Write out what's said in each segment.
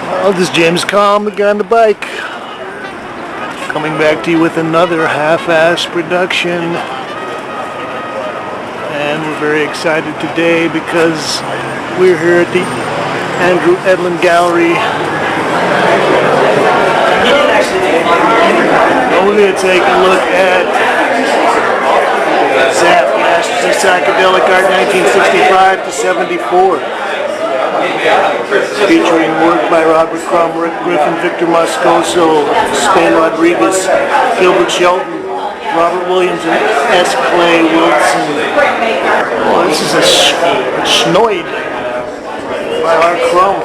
Well, this is James Kalm, the guy on the bike, coming back to you with another half-ass production. And we're very excited today because we're here at the Edlin Gallery. We're going to take a look at Zap Masters of Psychedelic Art 1965 to 74. Featuring work by Robert Crumb, Rick Griffin, Victor Moscoso, Spain Rodriguez, Gilbert Shelton, Robert Williams, and S. Clay Wilson. Oh, this is a Schnoid by R. Crumb,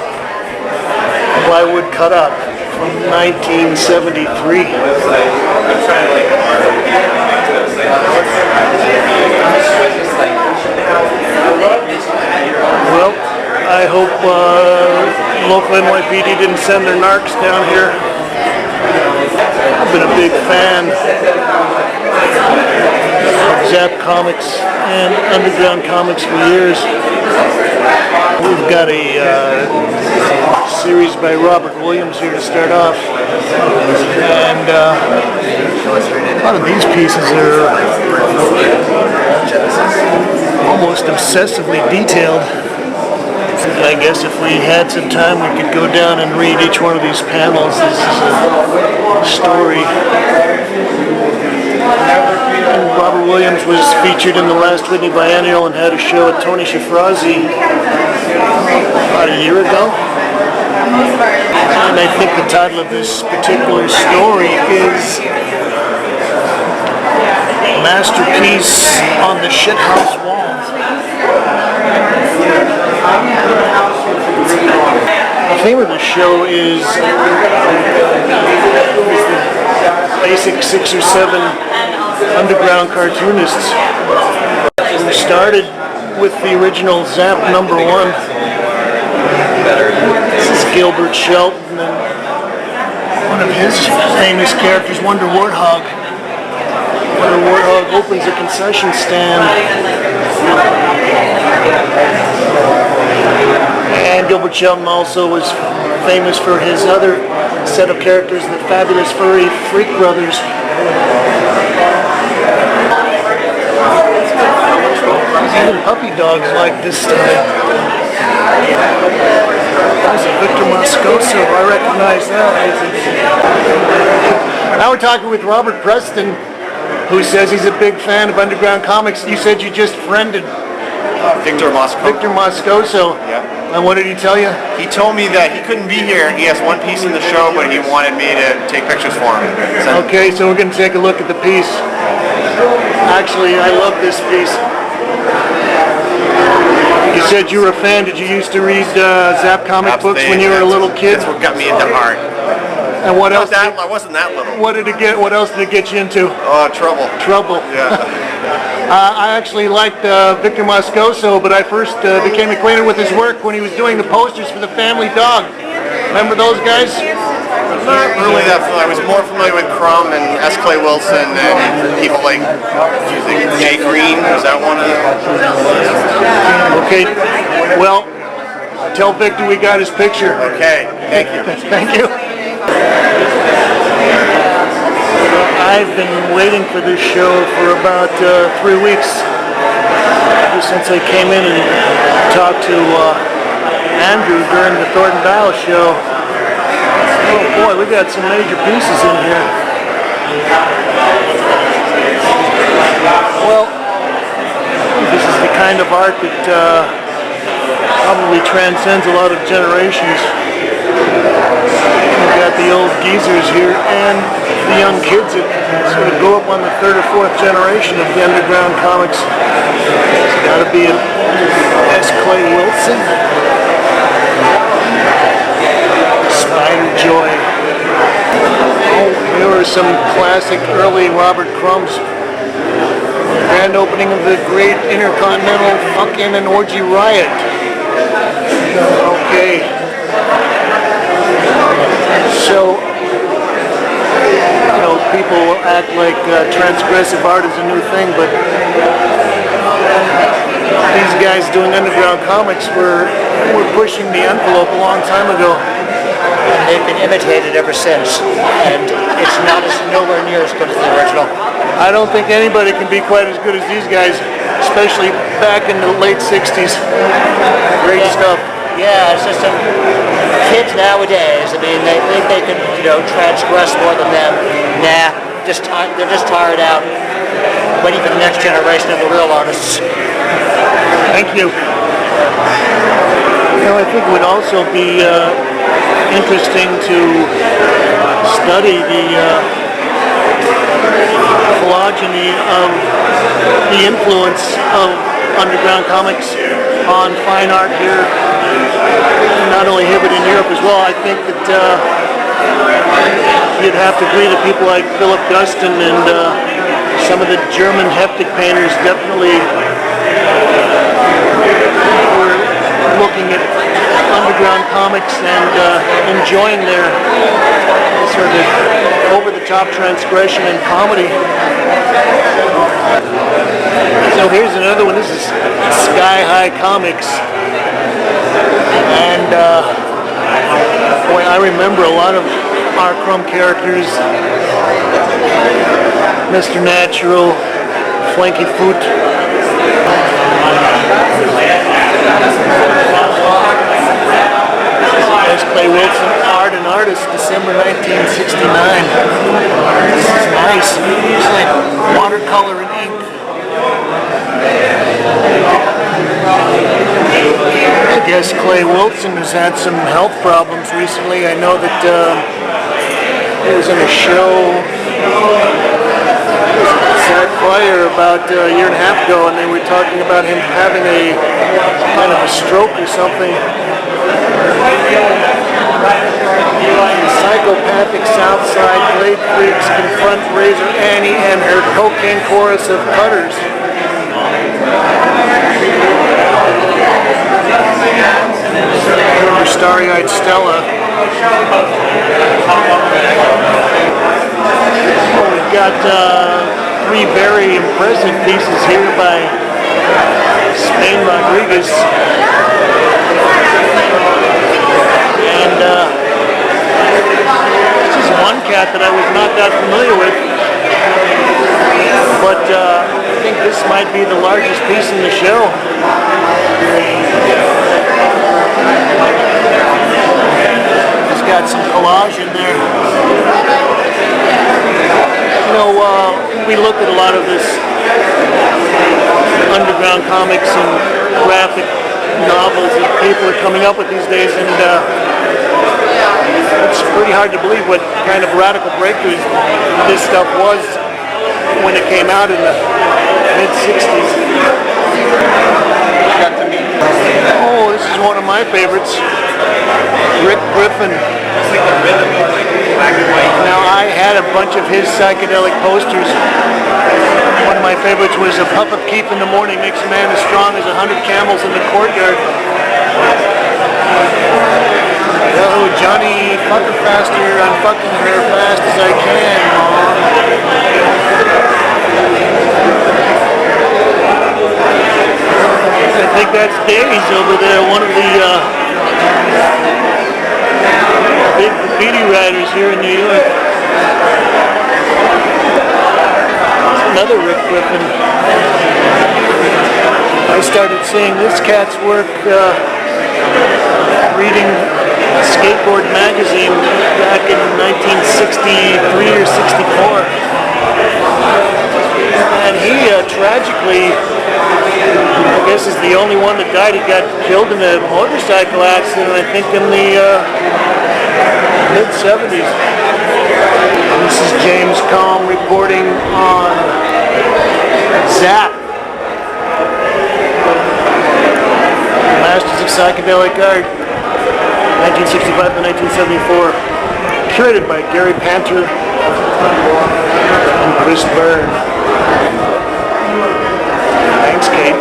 plywood cutout from 1973. Well, I hope local NYPD didn't send their narcs down here. I've been a big fan of Zap Comix and Underground Comix for years. We've got a series by Robert Williams here to start off. And a lot of these pieces are almost obsessively detailed. I guess if we had some time, we could go down and read each one of these panels. This is a story. And Robert Williams was featured in the last Whitney Biennial and had a show at Tony Shafrazi about a year ago. And I think the title of this particular story is Masterpiece on the Shithouse Wall. The theme of the show is the basic 6 or 7 underground cartoonists who started with the original Zap #1. This is Gilbert Shelton, and one of his famous characters, Wonder Warthog. Wonder Warthog opens a concession stand. And Gilbert Shelton also was famous for his other set of characters, the Fabulous Furry Freak Brothers. Even puppy dogs like this style. There's a Victor Moscoso, I recognize that. Now we're talking with Robert Preston, who says he's a big fan of Underground Comix. You said you just friended Victor Moscoso. Victor Moscoso. Yeah. And what did he tell you? He told me that he couldn't be here. He has one piece in the show, but he wanted me to take pictures for him. Okay, so we're going to take a look at the piece. Actually, I love this piece. You said you were a fan. Did you used to read Zap comic books when you were a little kid? That's what got me into art. And what else? I wasn't that little. What else did it get you into? Trouble. Trouble. Yeah. I actually liked Victor Moscoso, but I first became acquainted with his work when he was doing the posters for the Family Dog. Remember those guys? Not really that familiar. I was more familiar with Crumb and S. Clay Wilson and people like Jay Green. Was that one of them? Okay. Well, tell Victor we got his picture. Okay. Thank you. Thank you. I've been waiting for this show for about 3 weeks, ever since I came in and talked to Andrew during the Thornton Dial show. Oh boy, we got some major pieces in here. Well, this is the kind of art that probably transcends a lot of generations. We've got the old geezers here and the young kids that sort of go up on the 3rd or 4th generation of the Underground Comix. It's got to be a S. Clay Wilson. Spider Joy. Oh, there were some classic early Robert Crumbs. Grand opening of the Great Intercontinental Fucking and Orgy Riot. Okay. So, people will act like transgressive art is a new thing, but these guys doing Underground Comix were pushing the envelope a long time ago. And they've been imitated ever since, and it's not as nowhere near as good as the original. I don't think anybody can be quite as good as these guys, especially back in the late 60s. Great stuff. Yeah, it's just kids nowadays, I mean, they think they can, transgress more than them. Nah, they're just tired out, waiting for the next generation of the real artists. Thank you. I think it would also be interesting to study the phylogeny of the influence of Underground Comix on fine art here, not only here but in Europe as well. I think that you'd have to agree that people like Philip Guston and some of the German heptic painters definitely were looking at Underground Comix and enjoying their sort of over-the-top transgression and comedy. So here's another one. This is Sky High Comics. And boy, I remember a lot of our Crumb characters. Mr. Natural, Flanky Foot. Clay Wilson, Art and Artist, December 1969. This is nice. It's like watercolor and ink. I guess Clay Wilson has had some health problems recently. I know that he was in a show Zap about a year and a half ago, and they were talking about him having a kind of a stroke or something. Psychopathic Southside blade freaks confront Razor Annie and her cocaine chorus of cutters. Her starry-eyed Stella. We've got three very impressive pieces here by Spain Rodriguez. And this is one cat that I was not that familiar with, but I think this might be the largest piece in the show. It's got some collage in there. We look at a lot of this Underground Comix and graphic novels that people are coming up with these days, and it's pretty hard to believe what kind of radical breakthroughs this stuff was when it came out in the mid-60s. Oh, this is one of my favorites, Rick Griffin. Now, I had a bunch of his psychedelic posters. One of my favorites was A Puff of Keef in the Morning Makes a Man as Strong as 100 Camels in the Courtyard. Oh, Johnny, fuck her faster, I'm fucking her fast as I can, Mom. I think that's Days over there, one of the big graffiti writers here in New York. Another Rick Griffin. I started seeing this cat's work reading Skateboard magazine back in 1963 or 64. And he tragically, I guess, is the only one that died. He got killed in a motorcycle accident, I think in the mid-70s. This is James Kalm reporting on Zap. Masters of Psychedelic Art, 1965 to 1974. Curated by Gary Panter and Chris Byrne. Thanks, Kate.